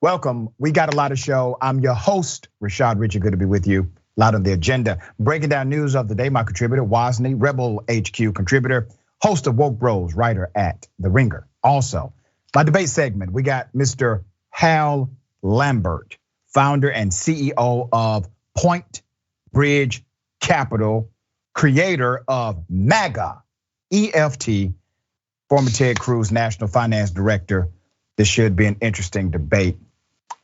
Welcome. We got a lot of show. I'm your host, Richey. Good to be with you. A lot on the agenda. Breaking down news of the day, my contributor, Wosny, Rebel HQ contributor, host of Woke Bros, writer at The Ringer. Also, my debate segment, we got Mr. Hal Lambert, founder and CEO of Point Bridge Capital, creator of MAGA, EFT, former Ted Cruz National Finance Director. This should be an interesting debate.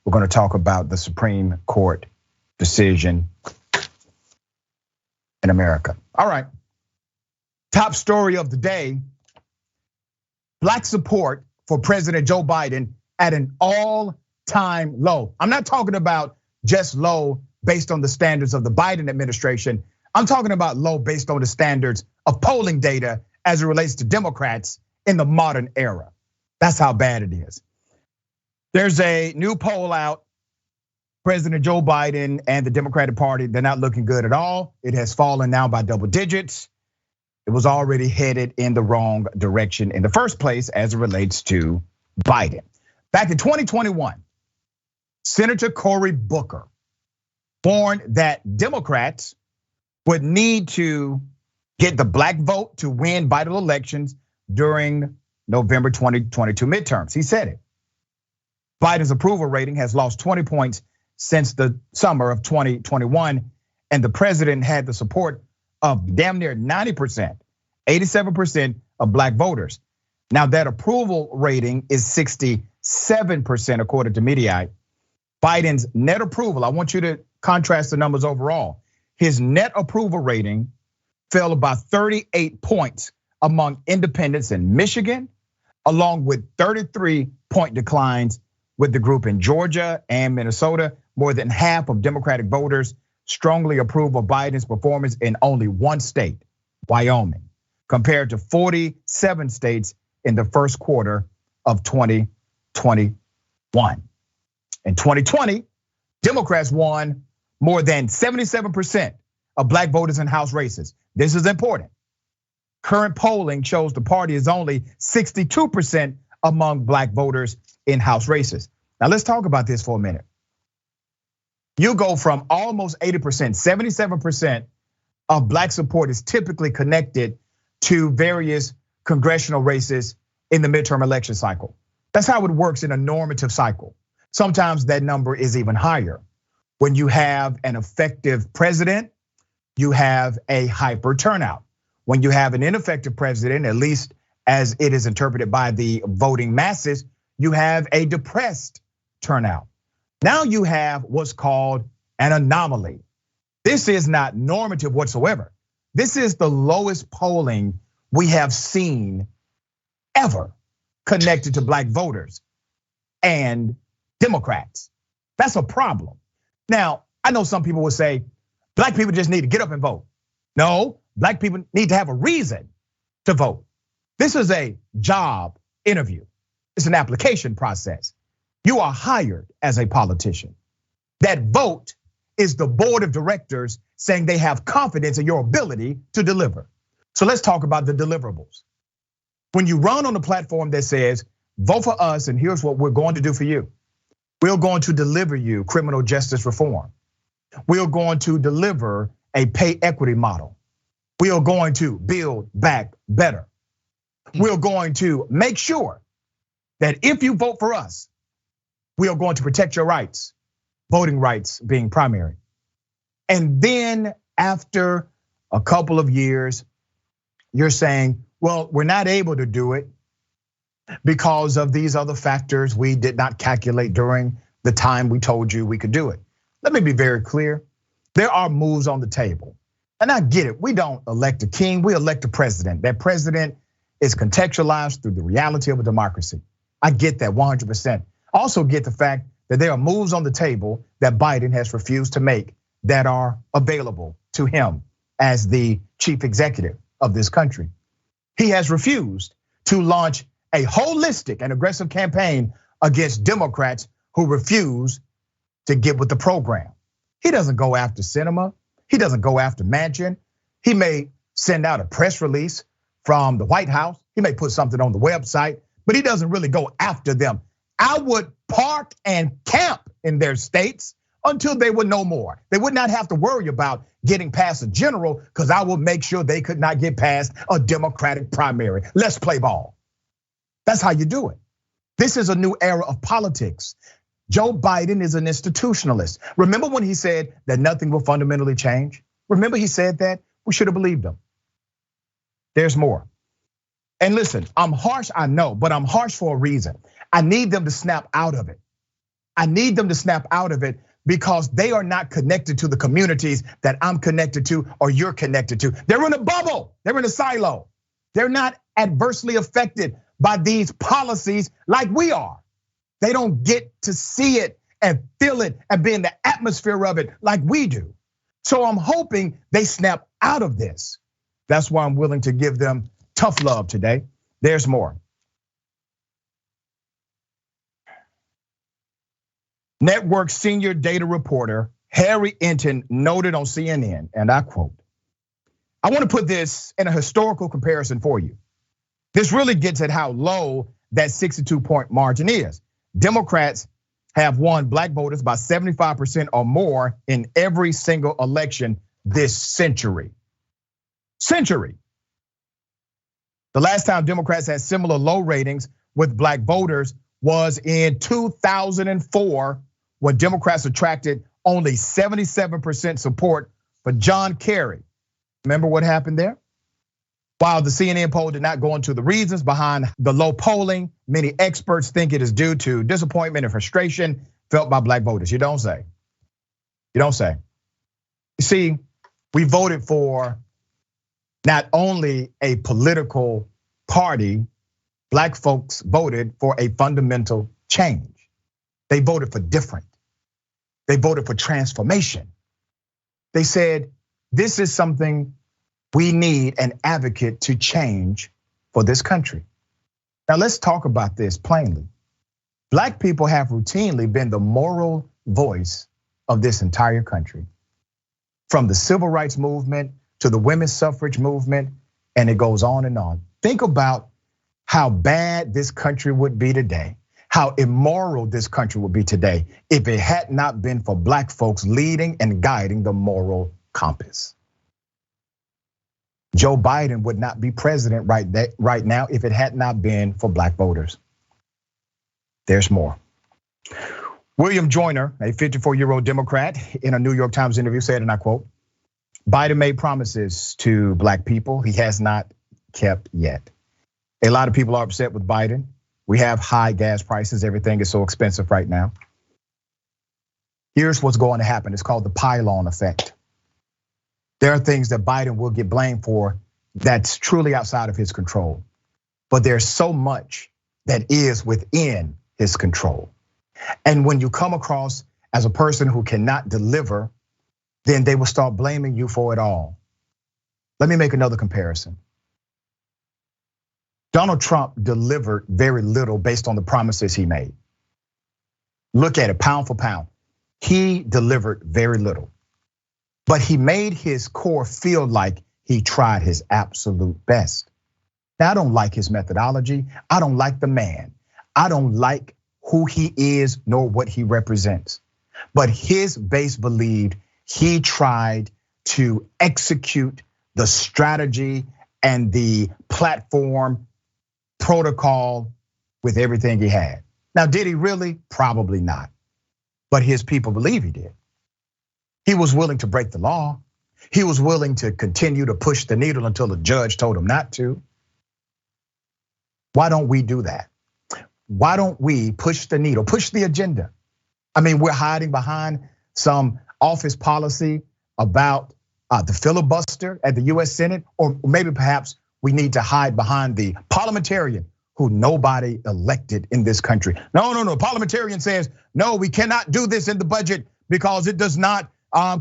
We're going to talk about the Supreme Court decision in America. All right. Top story of the day. Black support for President Joe Biden at an all-time low. I'm not talking about just low based on the standards of the Biden administration. I'm talking about low based on the standards of polling data as it relates to Democrats in the modern era. That's how bad it is. There's a new poll out. President Joe Biden and the Democratic Party, they're not looking good at all. It has fallen now by double digits. It was already headed in the wrong direction in the first place as it relates to Biden. Back in 2021, Senator Cory Booker warned that Democrats would need to get the black vote to win vital elections during November 2022 midterms. He said it. Biden's approval rating has lost 20 points since the summer of 2021, and the president had the support of damn near 90%, 87% of black voters. Now that approval rating is 67% according to Mediaite. Biden's net approval, I want you to contrast the numbers overall. His net approval rating fell about 38 points among independents in Michigan, along with 33-point declines with the group in Georgia and Minnesota. More than half of Democratic voters strongly approve of Biden's performance in only one state, Wyoming, compared to 47 states in the first quarter of 2021. In 2020, Democrats won more than 77% of black voters in House races. This is important. Current polling shows the party is only 62% among black voters in House races. Now let's talk about this for a minute. You go from almost 80%, 77% of black support is typically connected to various congressional races in the midterm election cycle. That's how it works in a normative cycle. Sometimes that number is even higher. When you have an effective president, you have a hyper turnout. When you have an ineffective president, at least as it is interpreted by the voting masses, you have a depressed turnout. Now you have what's called an anomaly. This is not normative whatsoever. This is the lowest polling we have seen ever connected to black voters and Democrats. That's a problem. Now, I know some people will say, black people just need to get up and vote. No, black people need to have a reason to vote. This is a job interview. It's an application process. You are hired as a politician. That vote is the board of directors saying they have confidence in your ability to deliver. So let's talk about the deliverables. When you run on a platform that says, vote for us and here's what we're going to do for you. We're going to deliver you criminal justice reform. We are going to deliver a pay equity model. We are going to build back better. We're going to make sure that if you vote for us, we are going to protect your rights, voting rights being primary. And then after a couple of years, you're saying, well, we're not able to do it because of these other factors we did not calculate during the time we told you we could do it. Let me be very clear. There are moves on the table. And I get it, we don't elect a king, we elect a president. That president is contextualized through the reality of a democracy. I get that 100%. Also get the fact that there are moves on the table that Biden has refused to make that are available to him as the chief executive of this country. He has refused to launch a holistic and aggressive campaign against Democrats who refuse to get with the program. He doesn't go after Sinema. He doesn't go after Manchin. He may send out a press release from the White House. He may put something on the website, but he doesn't really go after them I would park and camp in their states until they would know more. They would not have to worry about getting past a general because I will make sure they could not get past a Democratic primary. Let's play ball. That's how you do it. This is a new era of politics. Joe Biden is an institutionalist. Remember when he said that nothing will fundamentally change? Remember he said that? We should have believed him. There's more. And listen, I'm harsh, I know, but I'm harsh for a reason. I need them to snap out of it. I need them to snap out of it because they are not connected to the communities that I'm connected to or you're connected to. They're in a bubble, they're in a silo. They're not adversely affected by these policies like we are. They don't get to see it and feel it and be in the atmosphere of it like we do. So I'm hoping they snap out of this. That's why I'm willing to give them tough love today. There's more. Network senior data reporter Harry Enton noted on CNN, and I quote, I want to put this in a historical comparison for you. This really gets at how low that 62-point margin is. Democrats have won black voters by 75% or more in every single election this century. The last time Democrats had similar low ratings with black voters was in 2004, when Democrats attracted only 77% support for John Kerry. Remember what happened there? While the CNN poll did not go into the reasons behind the low polling, many experts think it is due to disappointment and frustration felt by black voters. You don't say. You don't say. You see, we voted for not only a political party, black folks voted for a fundamental change. They voted for different. They voted for transformation. They said, this is something we need an advocate to change for this country. Now let's talk about this plainly. Black people have routinely been the moral voice of this entire country. From the civil rights movement to the women's suffrage movement, and it goes on and on. Think about how bad this country would be today, how immoral this country would be today if it had not been for black folks leading and guiding the moral compass. Joe Biden would not be president right now if it had not been for black voters. There's more. William Joyner, a 54-year-old Democrat, in a New York Times interview said, and I quote, Biden made promises to black people he has not kept yet. A lot of people are upset with Biden. We have high gas prices. Everything is so expensive right now. Here's what's going to happen. It's called the pylon effect. There are things that Biden will get blamed for that's truly outside of his control. But there's so much that is within his control. And when you come across as a person who cannot deliver, then they will start blaming you for it all. Let me make another comparison. Donald Trump delivered very little based on the promises he made. Look at it pound for pound. He delivered very little. But he made his core feel like he tried his absolute best. Now, I don't like his methodology. I don't like the man. I don't like who he is nor what he represents. But his base believed he tried to execute the strategy and the platform protocol with everything he had. Now, did he really? Probably not. But his people believe he did. He was willing to break the law. He was willing to continue to push the needle until the judge told him not to. Why don't we do that? Why don't we push the needle, push the agenda? I mean, we're hiding behind some office policy about the filibuster at the US Senate, or maybe perhaps we need to hide behind the parliamentarian who nobody elected in this country. No, parliamentarian says, no, we cannot do this in the budget because it does not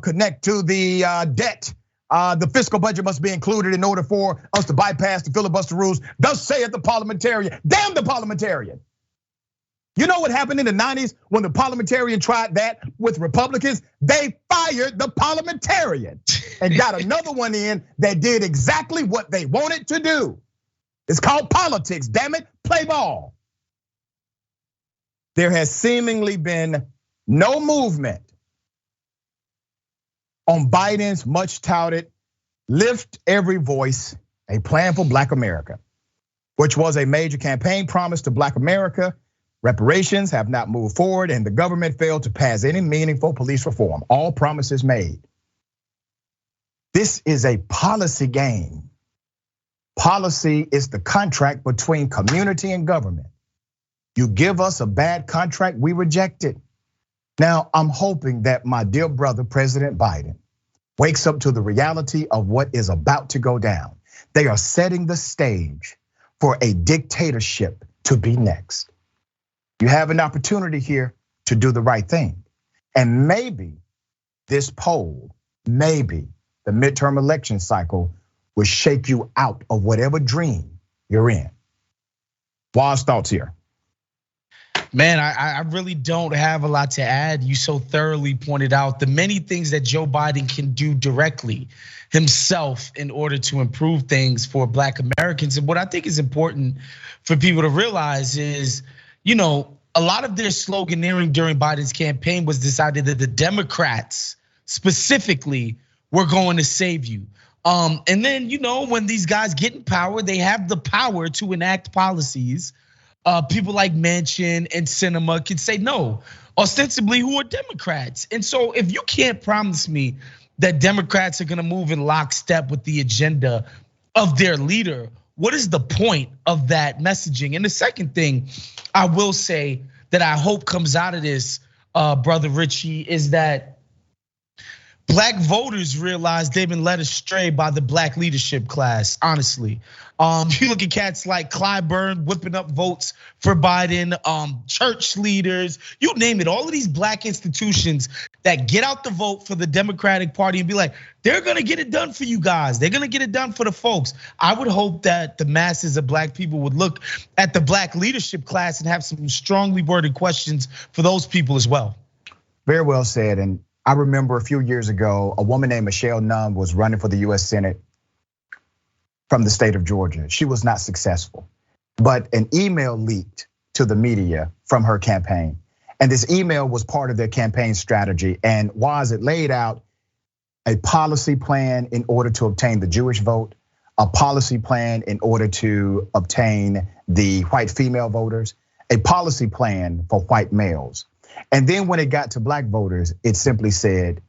connect to the debt. The fiscal budget must be included in order for us to bypass the filibuster rules. Thus saith the parliamentarian. Damn the parliamentarian. You know what happened in the 90s when the parliamentarian tried that with Republicans? They fired the parliamentarian and got another one in that did exactly what they wanted to do. It's called politics, damn it, play ball. there has seemingly been no movement on Biden's much touted Lift Every Voice, a plan for Black America, which was a major campaign promise to Black America. Reparations have not moved forward, and the government failed to pass any meaningful police reform. All promises made. This is a policy game. Policy is the contract between community and government. You give us a bad contract, we reject it. Now, I'm hoping that my dear brother, President Biden, wakes up to the reality of what is about to go down. They are setting the stage for a dictatorship to be next. You have an opportunity here to do the right thing. And maybe this poll, maybe the midterm election cycle will shake you out of whatever dream you're in. Wos, thoughts here? Man, I really don't have a lot to add. You so thoroughly pointed out the many things that Joe Biden can do directly himself in order to improve things for Black Americans. And what I think is important for people to realize is, a lot of their sloganeering during Biden's campaign was this idea that the Democrats specifically were going to save you. And then, when these guys get in power, they have the power to enact policies. People like Manchin and Sinema can say no, ostensibly who are Democrats. And so if you can't promise me that Democrats are gonna move in lockstep with the agenda of their leader, what is the point of that messaging? And the second thing I will say that I hope comes out of this, Brother Richey, is that Black voters realize they've been led astray by the Black leadership class, honestly. You look at cats like Clyburn whipping up votes for Biden, church leaders, you name it. All of these Black institutions that get out the vote for the Democratic Party and be like, they're gonna get it done for you guys. They're gonna get it done for the folks. I would hope that the masses of Black people would look at the Black leadership class and have some strongly worded questions for those people as well. Very well said. And I remember a few years ago, a woman named Michelle Nunn was running for the US Senate from the state of Georgia. She was not successful, but an email leaked to the media from her campaign. And this email was part of their campaign strategy. And was it laid out a policy plan in order to obtain the Jewish vote, a policy plan in order to obtain the white female voters, a policy plan for white males. And then when it got to Black voters, it simply said,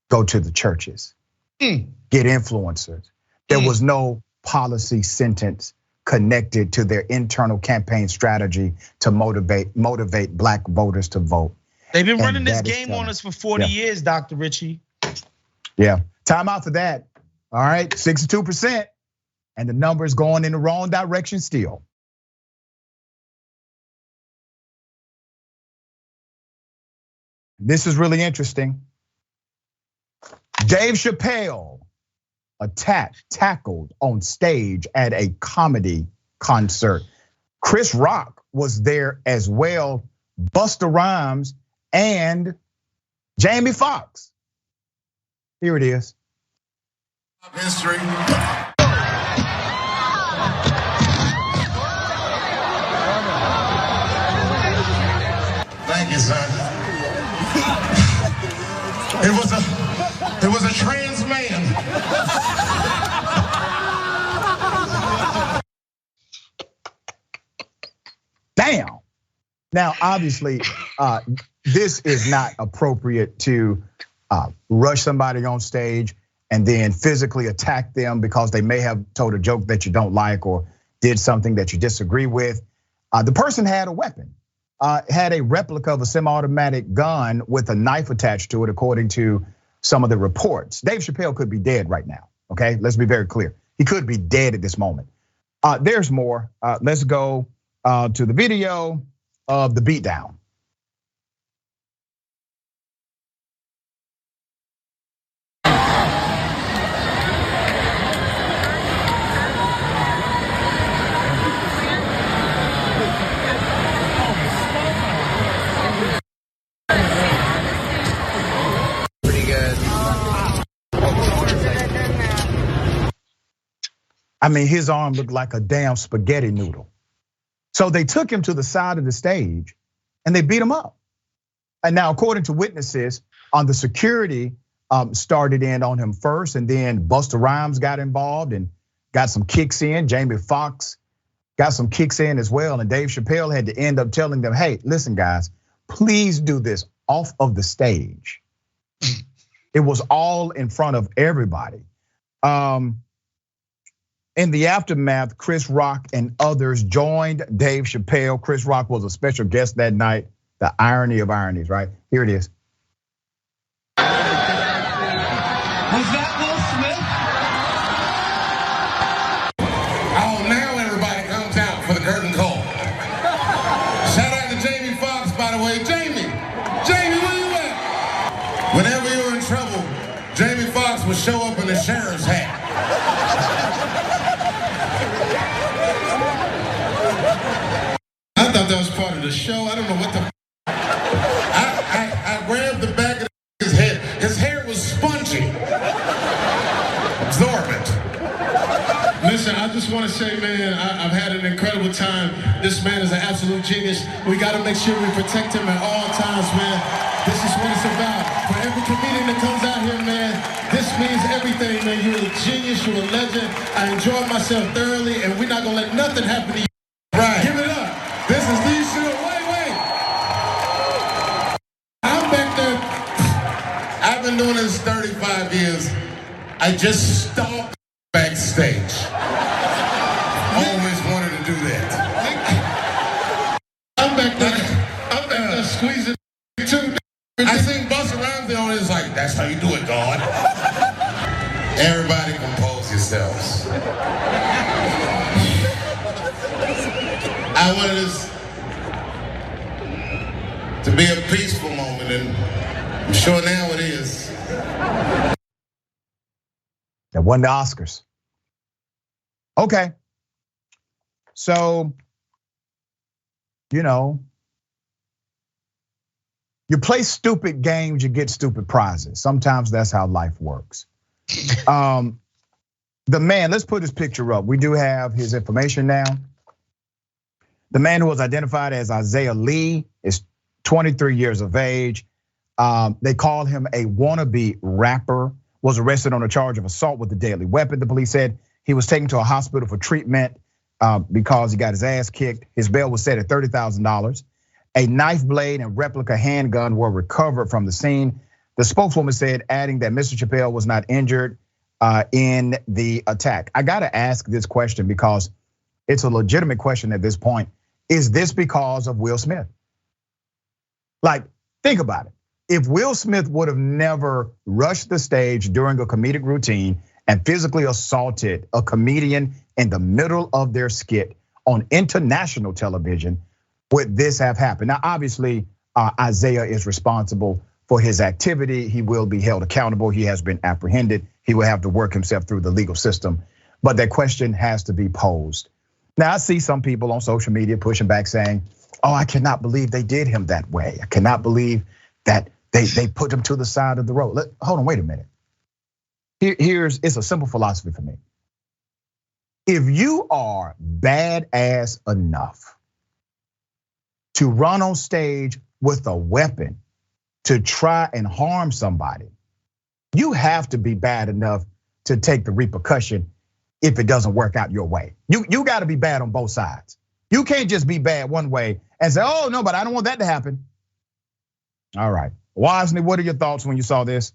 go to the churches, get influencers. There was no policy sentence connected to their internal campaign strategy to motivate Black voters to vote. They've been running this game on us for 40 years, Dr. Richey. Yeah, time out for that. All right, 62%, and the number is going in the wrong direction still. This is really interesting. Dave Chappelle tackled on stage at a comedy concert. Chris Rock was there as well, Busta Rhymes and Jamie Foxx. Here it is. History. Thank you, son. It was a trans man. Damn. Now, obviously, this is not appropriate to rush somebody on stage and then physically attack them because they may have told a joke that you don't like or did something that you disagree with. The person had a weapon. Had a replica of a semi-automatic gun with a knife attached to it, according to some of the reports. Dave Chappelle could be dead right now, okay? Let's be very clear. He could be dead at this moment. There's more. Let's go to the video of the beatdown. I mean, his arm looked like a damn spaghetti noodle. So they took him to the side of the stage and they beat him up. And now, according to witnesses, on the security started in on him first, and then Busta Rhymes got involved and got some kicks in. Jamie Foxx got some kicks in as well, and Dave Chappelle had to end up telling them, hey, listen guys, please do this off of the stage. It was all in front of everybody. In the aftermath, Chris Rock and others joined Dave Chappelle. Chris Rock was a special guest that night. The irony of ironies, right? Here it is. Was that Will Smith? Oh, now everybody comes out for the curtain call. Shout out to Jamie Foxx, by the way. Jamie, where you at? Whenever you were in trouble, Jamie Foxx would show up in a sheriff's hat. I thought that was part of the show. I don't know what the. I grabbed the back of his head. His hair was spongy, absorbent. Listen, I just want to say, man, I've had an incredible time. This man is an absolute genius. We got to make sure we protect him at all times, man. This is what it's about. For every comedian that comes out here, man, this means everything, man. You're a genius, you're a legend. I enjoyed myself thoroughly, and we're not going to let nothing happen to you. Right. Give it up. This is the show. Wait. I'm back there. I've been doing this 35 years. I just stomped backstage. Always wanted to do that. I'm back there squeezing too. I seen Busta Rhymes on it. It's like, that's how you do it, God. Everybody compose yourselves. I wanted this to be a peaceful moment, and I'm sure now it is. That won the Oscars. Okay. So, you play stupid games, you get stupid prizes. Sometimes that's how life works. The man, let's put his picture up. We do have his information now. The man who was identified as Isaiah Lee is 23 years of age. They called him a wannabe rapper, was arrested on a charge of assault with a deadly weapon. The police said he was taken to a hospital for treatment because he got his ass kicked. His bail was set at $30,000. A knife blade and replica handgun were recovered from the scene. The spokeswoman said, adding that Mr. Chappelle was not injured in the attack. I gotta ask this question because it's a legitimate question at this point. Is this because of Will Smith? Like, think about it. If Will Smith would have never rushed the stage during a comedic routine and physically assaulted a comedian in the middle of their skit on international television, would this have happened? Now, obviously, Isaiah is responsible for his activity. He will be held accountable. He has been apprehended. He will have to work himself through the legal system. But that question has to be posed. Now, I see some people on social media pushing back saying, oh, I cannot believe they did him that way. I cannot believe that they put him to the side of the road. Hold on, wait a minute. It's a simple philosophy for me. If you are badass enough to run on stage with a weapon to try and harm somebody, you have to be bad enough to take the repercussion if it doesn't work out your way. You gotta be bad on both sides. You can't just be bad one way and say, oh no, but I don't want that to happen. All right, Wosny, what are your thoughts when you saw this?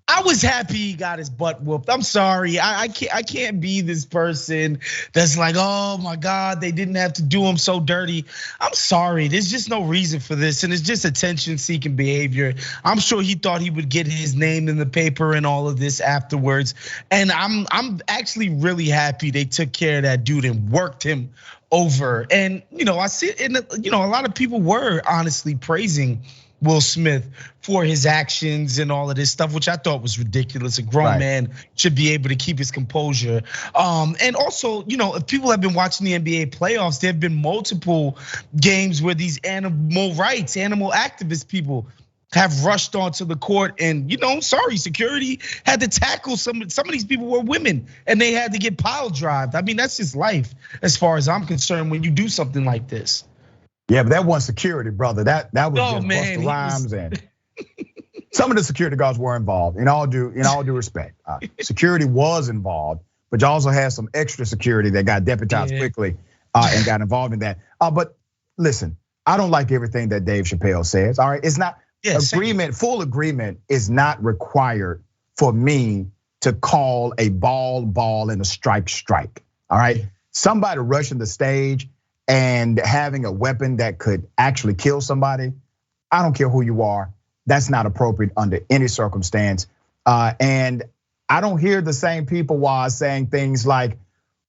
I was happy he got his butt whooped. I'm sorry, I can't be this person that's like, oh my God, they didn't have to do him so dirty. I'm sorry, there's just no reason for this, and it's just attention-seeking behavior. I'm sure he thought he would get his name in the paper and all of this afterwards. And I'm actually really happy they took care of that dude and worked him over. And I see it in a lot of people were honestly praising Will Smith for his actions and all of this stuff, which I thought was ridiculous. A grown man should be able to keep his composure. And also, if people have been watching the NBA playoffs, there have been multiple games where these animal rights, animal activist people have rushed onto the court, and sorry, security had to tackle some of these people were women, and they had to get pile drived. I mean, that's just life, as far as I'm concerned, when you do something like this. Yeah, but that wasn't security, brother. That was just Busta Rhymes, and some of the security guards were involved. In all due respect, security was involved, but you also had some extra security that got deputized quickly and got involved in that. But listen, I don't like everything that Dave Chappelle says. All right, it's not. Full agreement is not required for me to call a ball and a strike. All right. Somebody rushing the stage and having a weapon that could actually kill somebody, I don't care who you are, that's not appropriate under any circumstance. And I don't hear the same people while saying things like,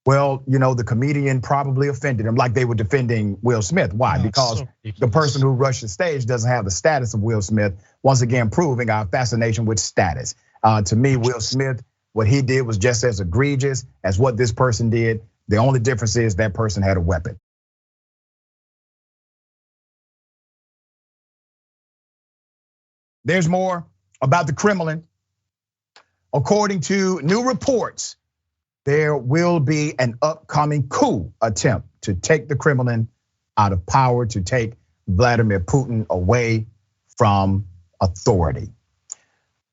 well, the comedian probably offended him, like they were defending Will Smith. Why? Because the person who rushed the stage doesn't have the status of Will Smith, once again proving our fascination with status. To me, Will Smith, what he did was just as egregious as what this person did. The only difference is that person had a weapon. There's more about the Kremlin. According to new reports, there will be an upcoming coup attempt to take the Kremlin out of power, to take Vladimir Putin away from authority.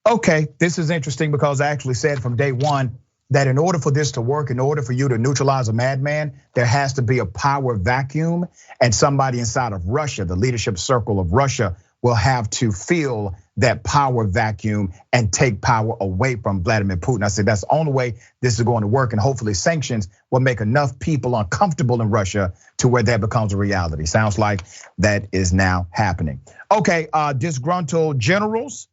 Okay, this is interesting because I actually said from day one that in order for this to work, in order for you to neutralize a madman, there has to be a power vacuum, and somebody inside of Russia, the leadership circle of Russia, will have to fill that power vacuum and take power away from Vladimir Putin. I said that's the only way this is going to work, and hopefully sanctions will make enough people uncomfortable in Russia to where that becomes a reality. Sounds like that is now happening. Okay, disgruntled generals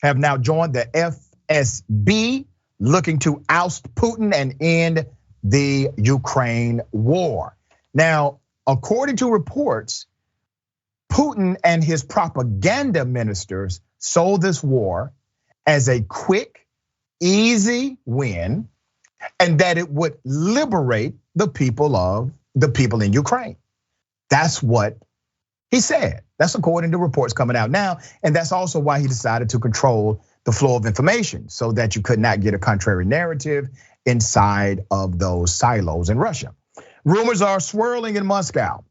have now joined the FSB, looking to oust Putin and end the Ukraine war. Now, according to reports, Putin and his propaganda ministers sold this war as a quick, easy win, and that it would liberate the people in Ukraine. That's what he said. That's according to reports coming out now, and that's also why he decided to control the flow of information so that you could not get a contrary narrative inside of those silos in Russia. Rumors are swirling in Moscow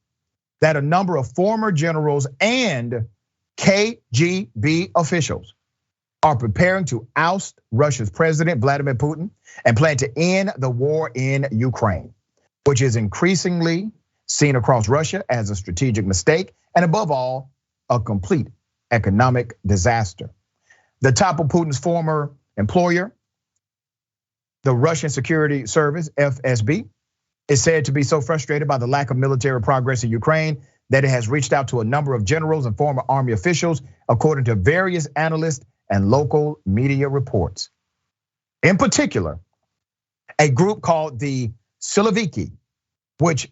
that a number of former generals and KGB officials are preparing to oust Russia's president, Vladimir Putin, and plan to end the war in Ukraine, which is increasingly seen across Russia as a strategic mistake, and above all, a complete economic disaster. The top of Putin's former employer, the Russian Security Service, FSB, is said to be so frustrated by the lack of military progress in Ukraine that it has reached out to a number of generals and former army officials, according to various analysts and local media reports. In particular, a group called the Siloviki, which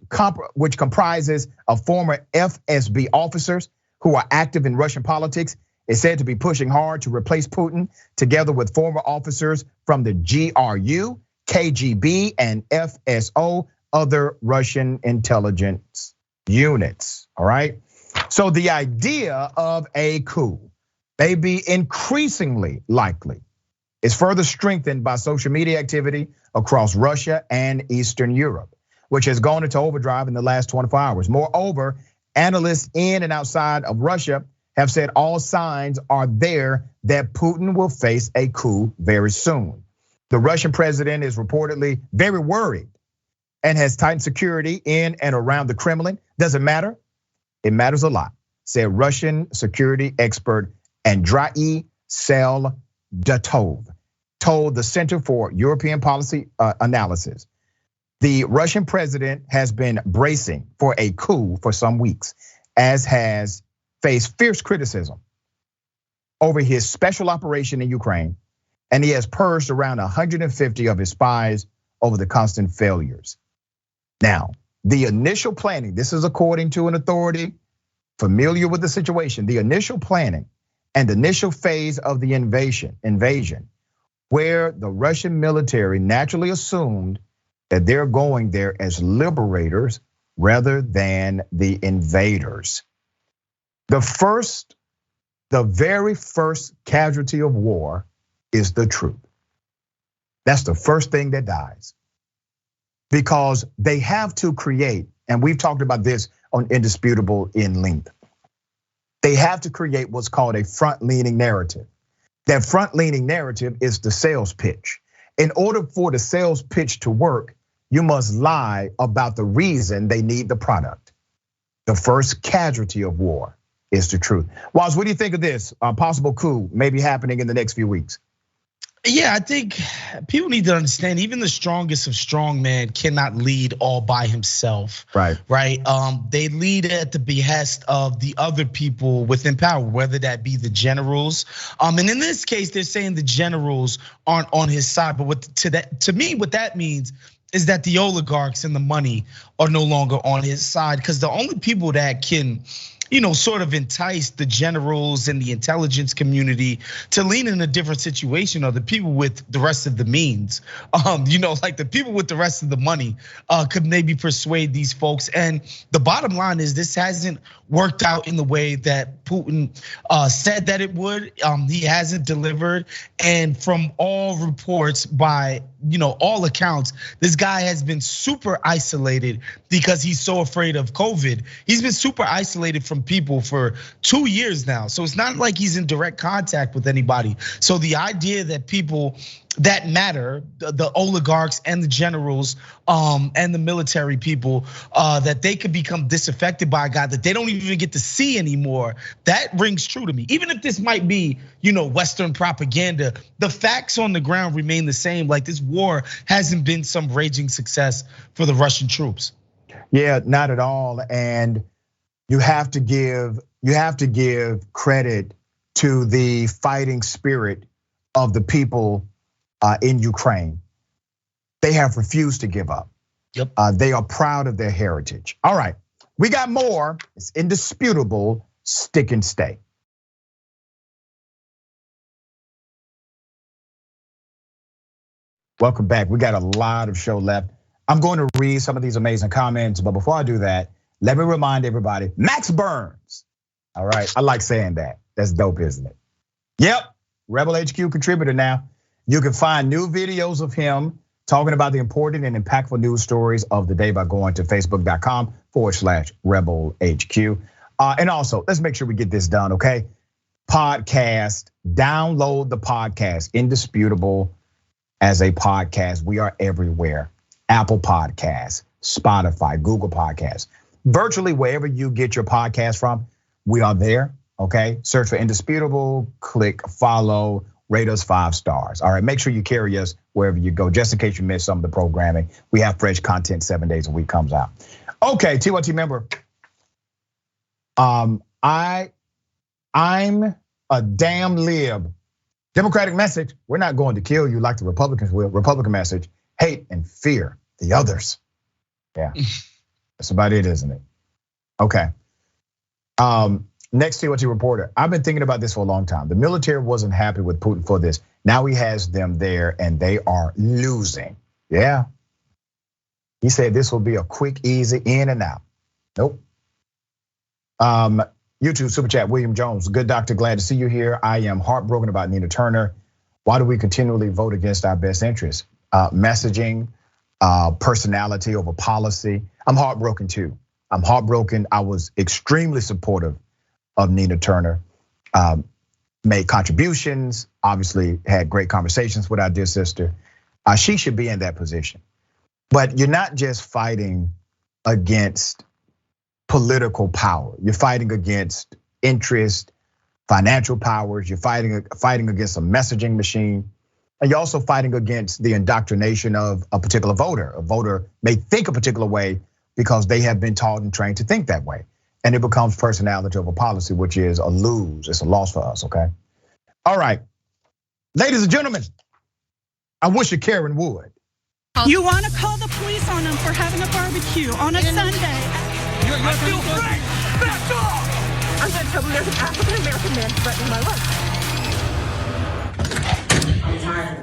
comprises of former FSB officers who are active in Russian politics, is said to be pushing hard to replace Putin, together with former officers from the GRU, KGB, and FSO, other Russian intelligence units, all right? So the idea of a coup may be increasingly likely. It's further strengthened by social media activity across Russia and Eastern Europe, which has gone into overdrive in the last 24 hours. Moreover, analysts in and outside of Russia have said all signs are there that Putin will face a coup very soon. The Russian president is reportedly very worried and has tightened security in and around the Kremlin. Does it matter? It matters a lot, said Russian security expert Andrei Seldatov, told the Center for European Policy Analysis. The Russian president has been bracing for a coup for some weeks, as has faced fierce criticism over his special operation in Ukraine, and he has purged around 150 of his spies over the constant failures. Now, the initial planning, this is according to an authority familiar with the situation, the initial planning and the initial phase of the invasion, where the Russian military naturally assumed that they're going there as liberators rather than the invaders. The first the very first casualty of war is the truth. That's the first thing that dies. Because they have to create, and we've talked about this on Indisputable in length. They have to create what's called a front-leaning narrative. That front-leaning narrative is the sales pitch. In order for the sales pitch to work, you must lie about the reason they need the product. The first casualty of war is the truth. Woz, what do you think of this? A possible coup maybe happening in the next few weeks? Yeah, I think people need to understand even the strongest of strong men cannot lead all by himself. Right. They lead at the behest of the other people within power, whether that be the generals. And in this case, they're saying the generals aren't on his side. But to me, what that means is that the oligarchs and the money are no longer on his side, because the only people that can sort of entice the generals and the intelligence community to lean in a different situation are the people with the rest of the means. Like the people with the rest of the money could maybe persuade these folks. And the bottom line is this hasn't worked out in the way that Putin said that it would. He hasn't delivered. And from all reports by all accounts, this guy has been super isolated because he's so afraid of COVID. He's been super isolated from people for 2 years now. So it's not like he's in direct contact with anybody. So the idea that people that matter, the oligarchs and the generals and the military people, that they could become disaffected by a guy that they don't even get to see anymore, that rings true to me. Even if this might be, Western propaganda, the facts on the ground remain the same. Like this war hasn't been some raging success for the Russian troops. Yeah, not at all. And you have to give credit to the fighting spirit of the people in Ukraine. They have refused to give up. Yep. They are proud of their heritage. All right, we got more. It's indisputable. Stick and stay. Welcome back. We got a lot of show left. I'm going to read some of these amazing comments, but before I do that, let me remind everybody, Max Burns. All right, I like saying that. That's dope, isn't it? Yep, Rebel HQ contributor now. You can find new videos of him talking about the important and impactful news stories of the day by going to facebook.com/Rebel HQ. And also, let's make sure we get this done, okay? Podcast, download the podcast, Indisputable as a podcast. We are everywhere. Apple Podcasts, Spotify, Google Podcasts. Virtually wherever you get your podcast from, we are there, okay? Search for Indisputable, click follow, rate us 5 stars. All right, make sure you carry us wherever you go, just in case you miss some of the programming. We have fresh content 7 days a week comes out. Okay, TYT member. I'm a damn lib. Democratic message, we're not going to kill you like the Republicans will. Republican message, hate and fear the others. Yeah, that's about it, isn't it? Okay. Next TYT reporter, I've been thinking about this for a long time. The military wasn't happy with Putin for this. Now he has them there and they are losing. Yeah. He said this will be a quick, easy in and out. Nope. YouTube super chat, William Jones, good doctor, glad to see you here. I am heartbroken about Nina Turner. Why do we continually vote against our best interests? Messaging, personality over policy. I'm heartbroken too. I'm heartbroken. I was extremely supportive of Nina Turner, made contributions, obviously had great conversations with our dear sister. She should be in that position. But you're not just fighting against political power. You're fighting against interest, financial powers. You're fighting against a messaging machine. And you're also fighting against the indoctrination of a particular voter. A voter may think a particular way because they have been taught and trained to think that way. And it becomes personality over policy, which is a lose. It's a loss for us, okay? All right, ladies and gentlemen, I wish you Karen would. You want to call the police on them for having a barbecue on a Sunday? I feel great! Back off! I'm going to tell them there's an African-American man threatening my life.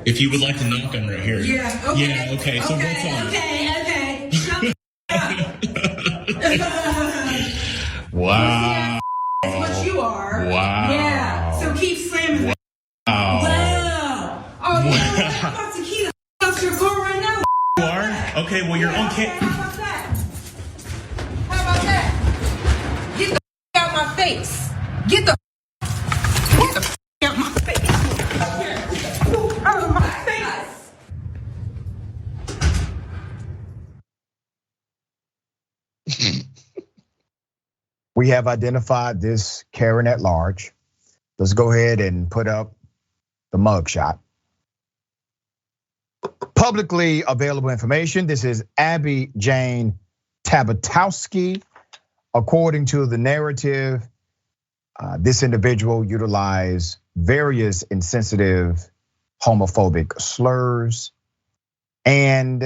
If you would like to knock, I'm right here. Yeah, okay. Yeah, okay, so what's on? Okay. Wow. What what you are. Wow. Yeah. So keep slamming. Wow. Wow. Oh, you know what? I'm about to key the out your car right now. You are? Okay, well, you're on camera. How about that? How about that? Get the out my face. Get the out my face. Out of my face. We have identified this Karen at large. Let's go ahead and put up the mugshot. Publicly available information. This is Abby Jane Tabatowski. According to the narrative, this individual utilized various insensitive homophobic slurs, and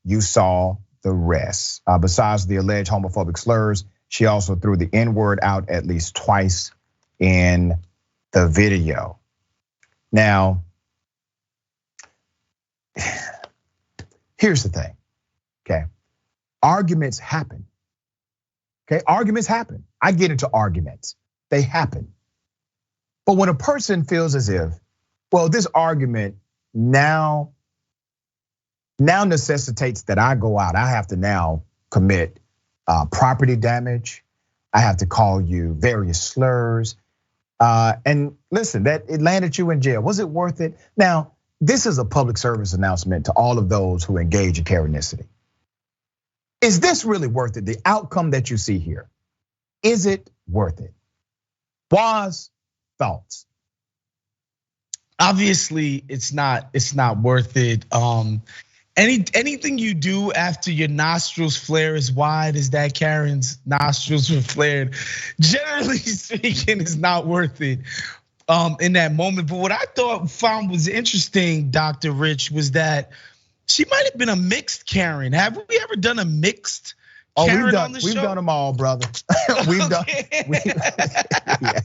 you saw the rest. Besides the alleged homophobic slurs, she also threw the N-word out at least twice in the video. Now, here's the thing, okay? Arguments happen, okay? Arguments happen. I get into arguments, they happen. But when a person feels as if, well, this argument now necessitates that I go out, I have to now commit property damage. I have to call you various slurs. And listen, that it landed you in jail. Was it worth it? Now, this is a public service announcement to all of those who engage in Karenicity. Is this really worth it? The outcome that you see here, is it worth it? Was thoughts? Obviously, it's not worth it. Anything you do after your nostrils flare as wide as that Karen's nostrils were flared, generally speaking, is not worth it in that moment. But what I found was interesting, Dr. Rich, was that she might have been a mixed Karen. Have we ever done a mixed Karen on the show? We've done them all, brother. We've done. Yeah.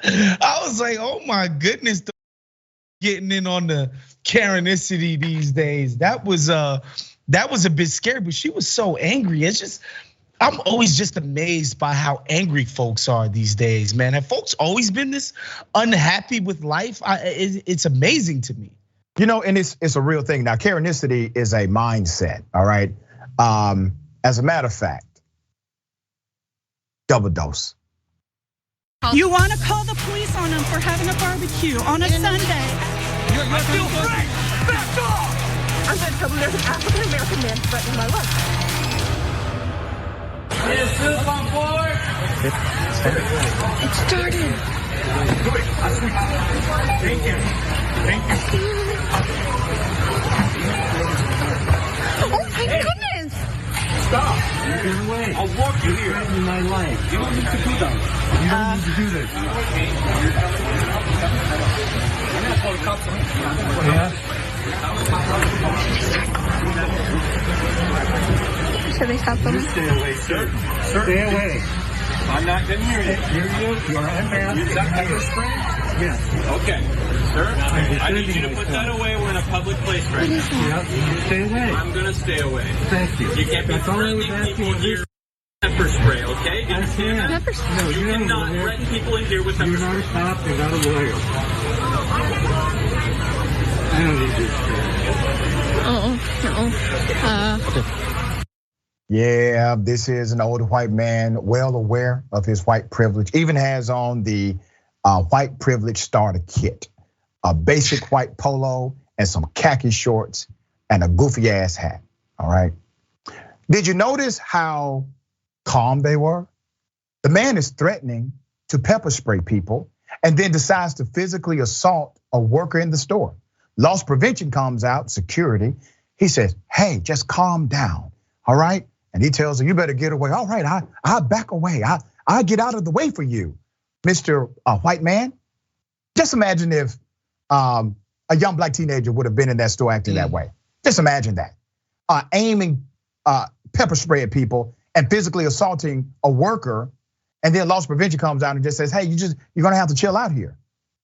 I was like, oh my goodness, getting in on the Karenicity these days. That was a bit scary, but she was so angry. It's just, I'm always just amazed by how angry folks are these days, man. Have folks always been this unhappy with life? It's amazing to me. You know, and it's a real thing. Now, Karenicity is a mindset, all right? As a matter of fact, double dose. You want to call the police on them for having a barbecue on a Sunday. I feel great! Back off! I'm gonna tell them there's an African American man threatening my life. Is this on board? It started. Thank you. Oh my goodness! Stop! Get away. I'll walk you here. In my life. You don't need to do that. You don't need to do this. I'm gonna call the cops on you. Yeah? Should they stop them? Stay away, sir. Stay away. I'm not gonna hear you. Hear you? You're unmasked. Is that pepper spray? Yes. Okay. Sir, I need you to put that away. We're in a public place right now. Yep. Stay away. I'm gonna stay away. Thank you. You can't be threatening people here. Pepper spray, okay? You understand that? Pepper spray. No, you cannot threaten people in here with pepper spray. You're not a cop. You're not a lawyer. I don't need this. Yeah, this is an older white man, well aware of his white privilege, even has on the white privilege starter kit, a basic white polo and some khaki shorts and a goofy ass hat, all right? Did you notice how calm they were? The man is threatening to pepper spray people and then decides to physically assault a worker in the store. Loss prevention comes out, security. He says, hey, just calm down, all right? And he tells her, you better get away. All right, I'll back away. I'll get out of the way for you, Mr. White man. Just imagine if a young black teenager would have been in that store acting that way. Just imagine that. Aiming pepper spray at people and physically assaulting a worker, and then loss prevention comes out and just says, hey, you're gonna have to chill out here.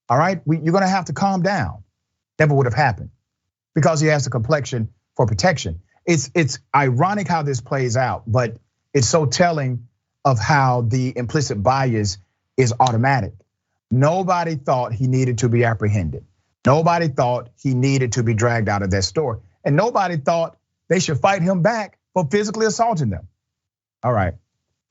All right, you're gonna have to calm down. Never would have happened because he has the complexion for protection. It's ironic how this plays out, but it's so telling of how the implicit bias is automatic. Nobody thought he needed to be apprehended. Nobody thought he needed to be dragged out of that store. And nobody thought they should fight him back for physically assaulting them. All right,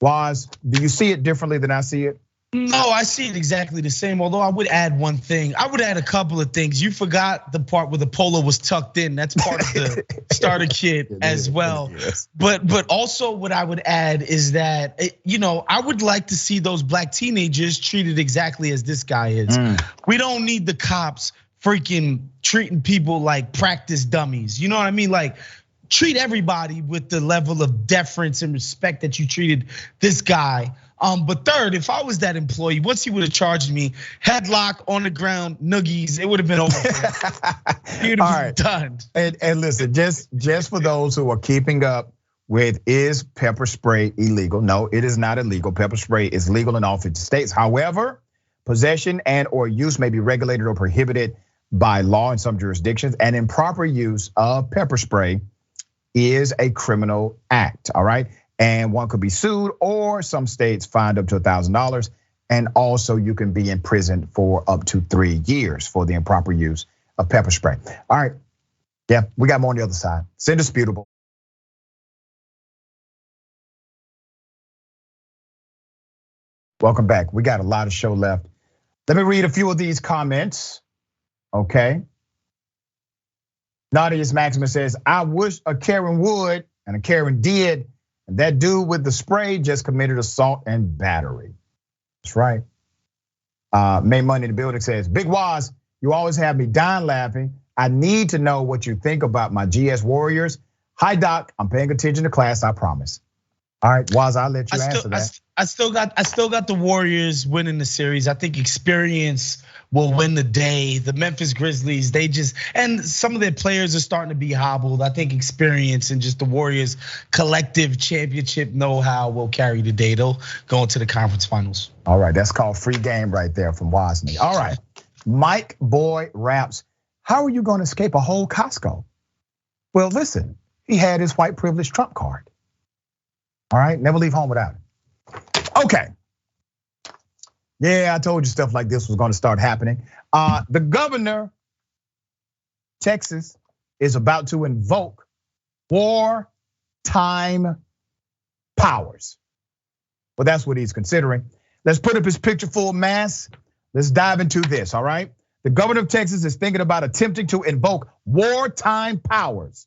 Woz, do you see it differently than I see it? No, I see it exactly the same. Although I would add one thing. I would add a couple of things. You forgot the part where the polo was tucked in. That's part of the starter kit as well. Yes. But also what I would add is that, I would like to see those black teenagers treated exactly as this guy is. We don't need the cops freaking treating people like practice dummies. You know what I mean? Like, treat everybody with the level of deference and respect that you treated this guy. But third, if I was that employee, once he would have charged me, headlock on the ground, noogies, it would have been over. He would have been done. And listen, just for those who are keeping up with, is pepper spray illegal? No, it is not illegal. Pepper spray is legal in all 50 states. However, possession and or use may be regulated or prohibited by law in some jurisdictions, and improper use of pepper spray is a criminal act, all right? And one could be sued, or some states fined up to $1,000. And also you can be imprisoned for up to 3 years for the improper use of pepper spray. All right, yeah, we got more on the other side. It's indisputable. Welcome back. We got a lot of show left. Let me read a few of these comments, okay? Naughtiest Maximus says, I wish a Karen would, and a Karen did. And that dude with the spray just committed assault and battery. That's right. May Money in the building says, Big Woz, you always have me dying laughing. I need to know what you think about my GS Warriors. Hi, Doc, I'm paying attention to class, I promise. All right, Woz, I'll let you answer that. I still got the Warriors winning the series. I think experience will win the day. The Memphis Grizzlies, and some of their players are starting to be hobbled. I think experience and just the Warriors' collective championship know-how will carry the day. They'll go into the conference finals. All right, that's called free game right there from Wosny. All right, Mike Boy Raps, how are you gonna escape a whole Costco? Well, listen, he had his white privilege Trump card. All right, never leave home without it. Okay. Yeah, I told you stuff like this was gonna start happening. The governor, Texas, is about to invoke wartime powers. Well, that's what he's considering. Let's put up his picture full mask. Let's dive into this, all right? The governor of Texas is thinking about attempting to invoke wartime powers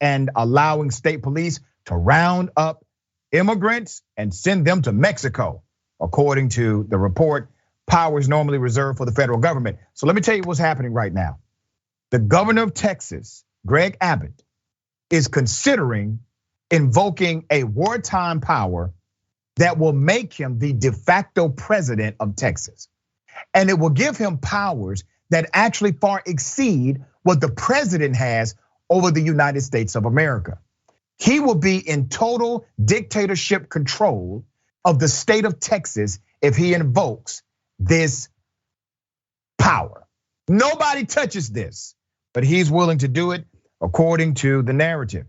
and allowing state police to round up immigrants and send them to Mexico. According to the report, power is normally reserved for the federal government. So let me tell you what's happening right now. The governor of Texas, Greg Abbott, is considering invoking a wartime power that will make him the de facto president of Texas. And it will give him powers that actually far exceed what the president has over the United States of America. He will be in total dictatorship control of the state of Texas if he invokes this power. Nobody touches this, but he's willing to do it according to the narrative.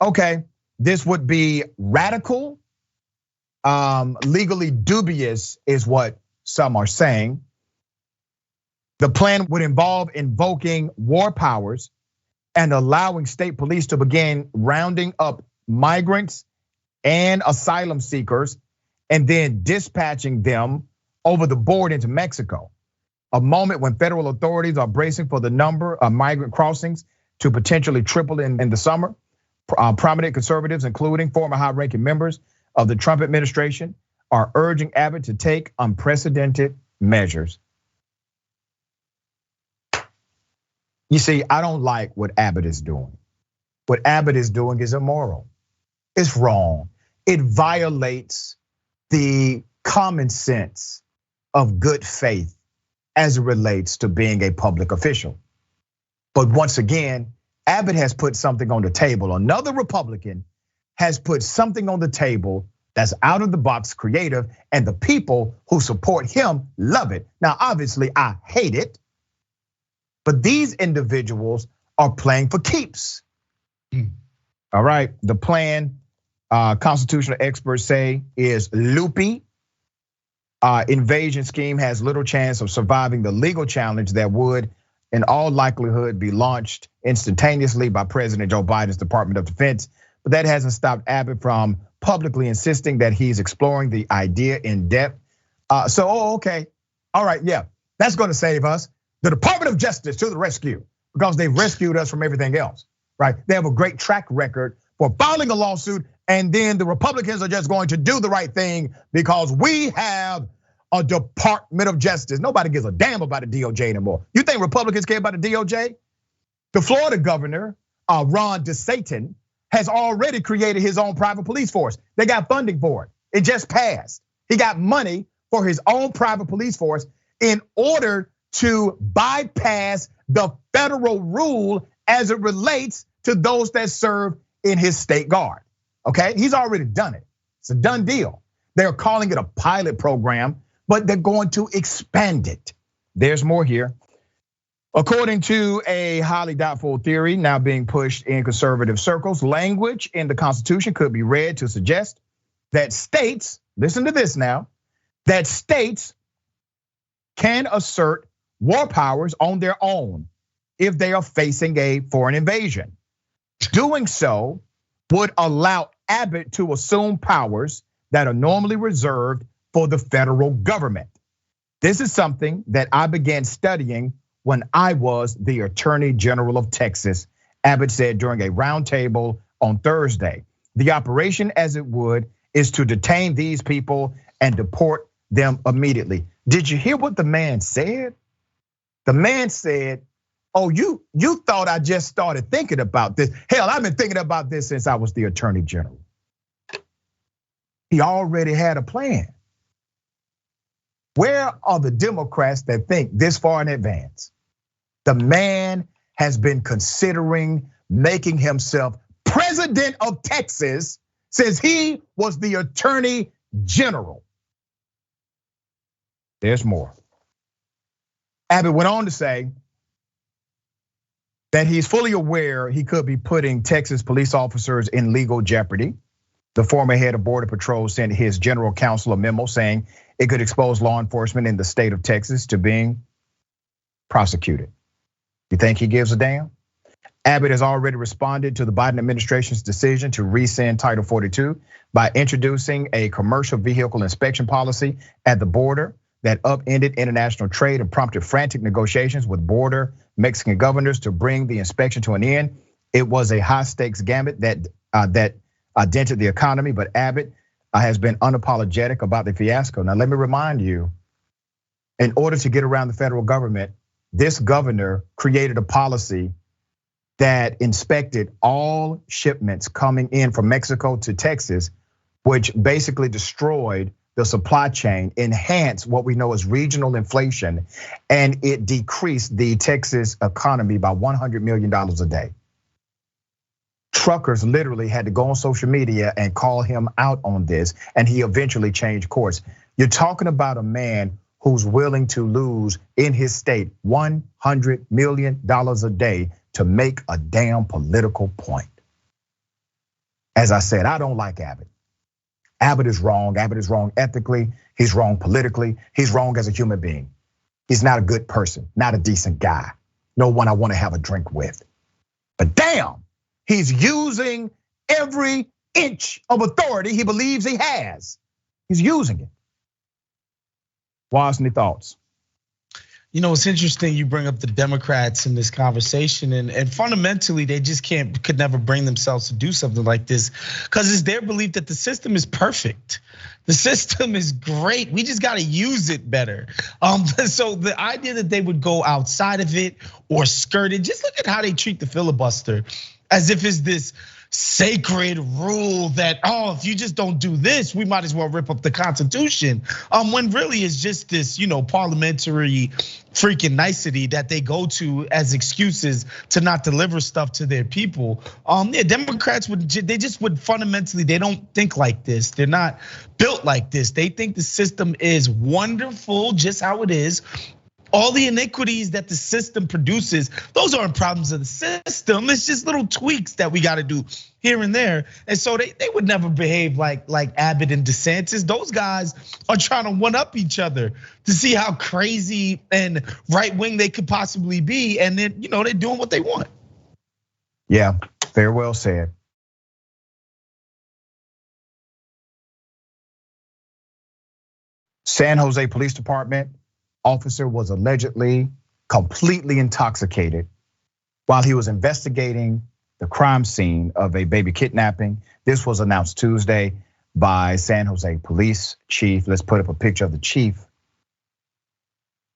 Okay, this would be radical, legally dubious is what some are saying. The plan would involve invoking war powers and allowing state police to begin rounding up migrants and asylum seekers and then dispatching them over the border into Mexico. A moment when federal authorities are bracing for the number of migrant crossings to potentially triple in the summer. Prominent conservatives, including former high-ranking members of the Trump administration, are urging Abbott to take unprecedented measures. You see, I don't like what Abbott is doing. What Abbott is doing is immoral. It's wrong. It violates the common sense of good faith as it relates to being a public official. But once again, Abbott has put something on the table. Another Republican has put something on the table that's out of the box, creative, and the people who support him love it. Now, obviously, I hate it, but these individuals are playing for keeps. All right, the plan, constitutional experts say, is loopy. invasion scheme has little chance of surviving the legal challenge that would, in all likelihood, be launched instantaneously by President Joe Biden's Department of Defense. But that hasn't stopped Abbott from publicly insisting that he's exploring the idea in depth. Okay, all right, yeah, that's gonna save us. The Department of Justice to the rescue, because they've rescued us from everything else, right? They have a great track record for filing a lawsuit, and then the Republicans are just going to do the right thing because we have a Department of Justice. Nobody gives a damn about the DOJ anymore. You think Republicans care about the DOJ? The Florida governor, Ron DeSantis, has already created his own private police force. They got funding for it. It just passed. He got money for his own private police force in order to bypass the federal rule as it relates to those that serve in his state guard. Okay, he's already done it. It's a done deal. They're calling it a pilot program, but they're going to expand it. There's more here. According to a highly doubtful theory now being pushed in conservative circles, language in the Constitution could be read to suggest that states, listen to this now, that states can assert war powers on their own if they are facing a foreign invasion. Doing so would allow Abbott to assume powers that are normally reserved for the federal government. This is something that I began studying when I was the Attorney General of Texas, Abbott said during a roundtable on Thursday. The operation, as it would, is to detain these people and deport them immediately. Did you hear what the man said? The man said, oh, you thought I just started thinking about this. Hell, I've been thinking about this since I was the Attorney General. He already had a plan. Where are the Democrats that think this far in advance? The man has been considering making himself president of Texas since he was the Attorney General. There's more. Abbott went on to say that he's fully aware he could be putting Texas police officers in legal jeopardy. The former head of Border Patrol sent his general counsel a memo saying it could expose law enforcement in the state of Texas to being prosecuted. You think he gives a damn? Abbott has already responded to the Biden administration's decision to rescind Title 42 by introducing a commercial vehicle inspection policy at the border that upended international trade and prompted frantic negotiations with border Mexican governors to bring the inspection to an end. It was a high stakes gambit that dented the economy, but Abbott has been unapologetic about the fiasco. Now, let me remind you, in order to get around the federal government, this governor created a policy that inspected all shipments coming in from Mexico to Texas, which basically destroyed the supply chain, enhanced what we know as regional inflation, and it decreased the Texas economy by $100 million a day. Truckers literally had to go on social media and call him out on this, and he eventually changed course. You're talking about a man who's willing to lose in his state $100 million a day to make a damn political point. As I said, I don't like Abbott. Abbott is wrong. Abbott is wrong ethically. He's wrong politically. He's wrong as a human being. He's not a good person, not a decent guy. No one I want to have a drink with. But damn, he's using every inch of authority he believes he has. He's using it. Wosny, thoughts? You know, it's interesting you bring up the Democrats in this conversation, and fundamentally they just could never bring themselves to do something like this because it's their belief that the system is perfect. The system is great. We just got to use it better. So the idea that they would go outside of it or skirt it, just look at how they treat the filibuster as if it's this sacred rule that, if you just don't do this, we might as well rip up the Constitution. When really it's just this, parliamentary freaking nicety that they go to as excuses to not deliver stuff to their people. Democrats they just would fundamentally, they don't think like this. They're not built like this. They think the system is wonderful just how it is. All the iniquities that the system produces, those aren't problems of the system. It's just little tweaks that we got to do here and there. And so they would never behave like Abbott and DeSantis. Those guys are trying to one up each other to see how crazy and right wing they could possibly be. And then, they're doing what they want. Yeah, very well said. San Jose Police Department officer was allegedly completely intoxicated while he was investigating the crime scene of a baby kidnapping. This was announced Tuesday by San Jose Police Chief. Let's put up a picture of the chief.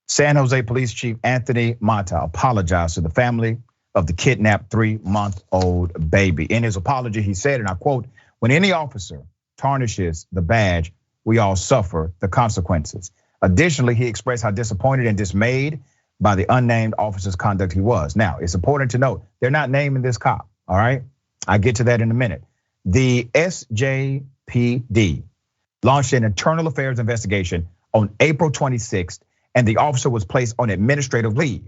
San Jose Police Chief Anthony Mata apologized to the family of the kidnapped 3-month-old baby. In his apology, he said, and I quote, "When any officer tarnishes the badge, we all suffer the consequences." Additionally, he expressed how disappointed and dismayed by the unnamed officer's conduct he was. Now, it's important to note, they're not naming this cop, all right? I'll get to that in a minute. The SJPD launched an internal affairs investigation on April 26th, and the officer was placed on administrative leave.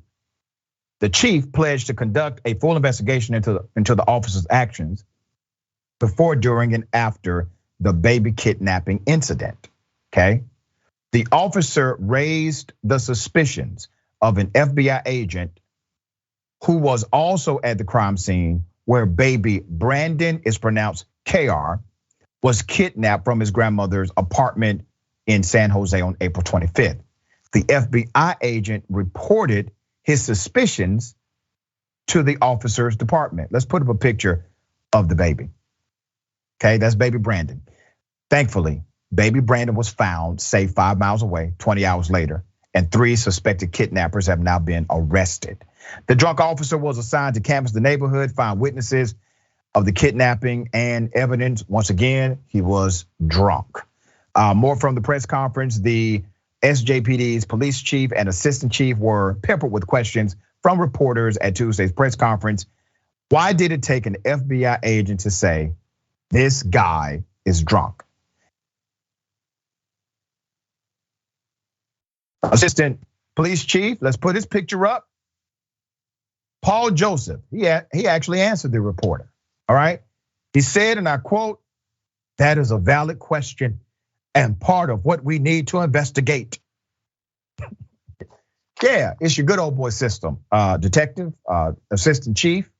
The chief pledged to conduct a full investigation into the officer's actions before, during, and after the baby kidnapping incident, okay? The officer raised the suspicions of an FBI agent who was also at the crime scene where baby Brandon, is pronounced KR, was kidnapped from his grandmother's apartment in San Jose on April 25th. The FBI agent reported his suspicions to the officer's department. Let's put up a picture of the baby. Okay, that's baby Brandon. Thankfully, baby Brandon was found safe 5 miles away 20 hours later, and 3 suspected kidnappers have now been arrested. The drunk officer was assigned to canvass the neighborhood, find witnesses of the kidnapping and evidence. Once again, he was drunk. More from the press conference. The SJPD's police chief and assistant chief were peppered with questions from reporters at Tuesday's press conference. Why did it take an FBI agent to say, this guy is drunk? Assistant police chief, let's put his picture up. Paul Joseph, he actually answered the reporter, all right? He said, and I quote, "That is a valid question and part of what we need to investigate." Yeah, it's your good old boy system, detective, assistant chief.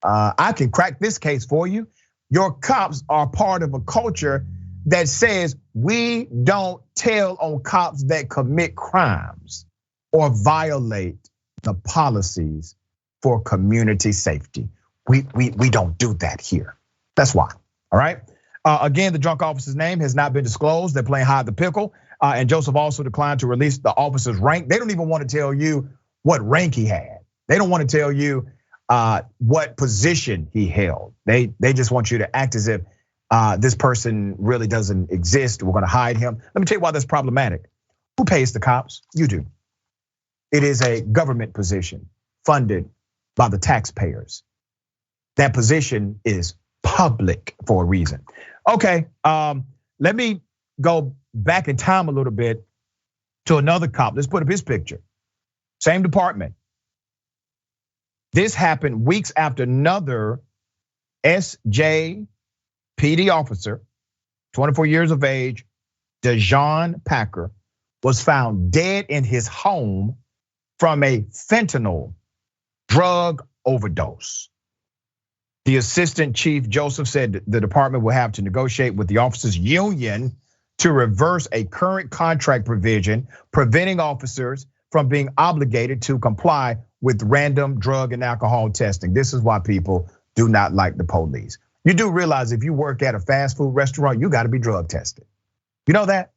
I can crack this case for you. Your cops are part of a culture that says we don't tell on cops that commit crimes or violate the policies for community safety. We don't do that here. That's why, all right? Again, the drunk officer's name has not been disclosed. They're playing hide the pickle. And Joseph also declined to release the officer's rank. They don't even want to tell you what rank he had. They don't want to tell you what position he held. They just want you to act as if this person really doesn't exist. We're gonna hide him. Let me tell you why that's problematic. Who pays the cops? You do. It is a government position funded by the taxpayers. That position is public for a reason. Okay, let me go back in time a little bit to another cop. Let's put up his picture. Same department. This happened weeks after another SJPD officer, 24 years of age, Dejon Packer, was found dead in his home from a fentanyl drug overdose. The assistant chief Joseph said the department will have to negotiate with the officers' union to reverse a current contract provision preventing officers from being obligated to comply with random drug and alcohol testing. This is why people do not like the police. You do realize if you work at a fast food restaurant, you gotta be drug tested. You know that?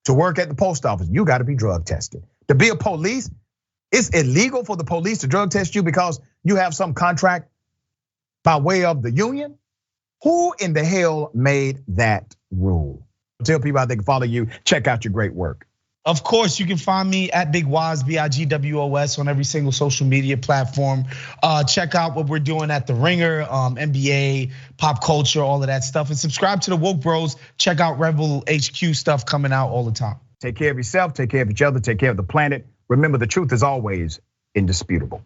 To work at the post office, you gotta be drug tested. To be a police, it's illegal for the police to drug test you because you have some contract by way of the union. Who in the hell made that rule? Tell people how they can follow you, check out your great work. Of course, you can find me at Big Wos, BIGWOS, on every single social media platform. Check out what we're doing at The Ringer, NBA, pop culture, all of that stuff. And subscribe to the Woke Bros. Check out Rebel HQ stuff coming out all the time. Take care of yourself, take care of each other, take care of the planet. Remember, the truth is always indisputable.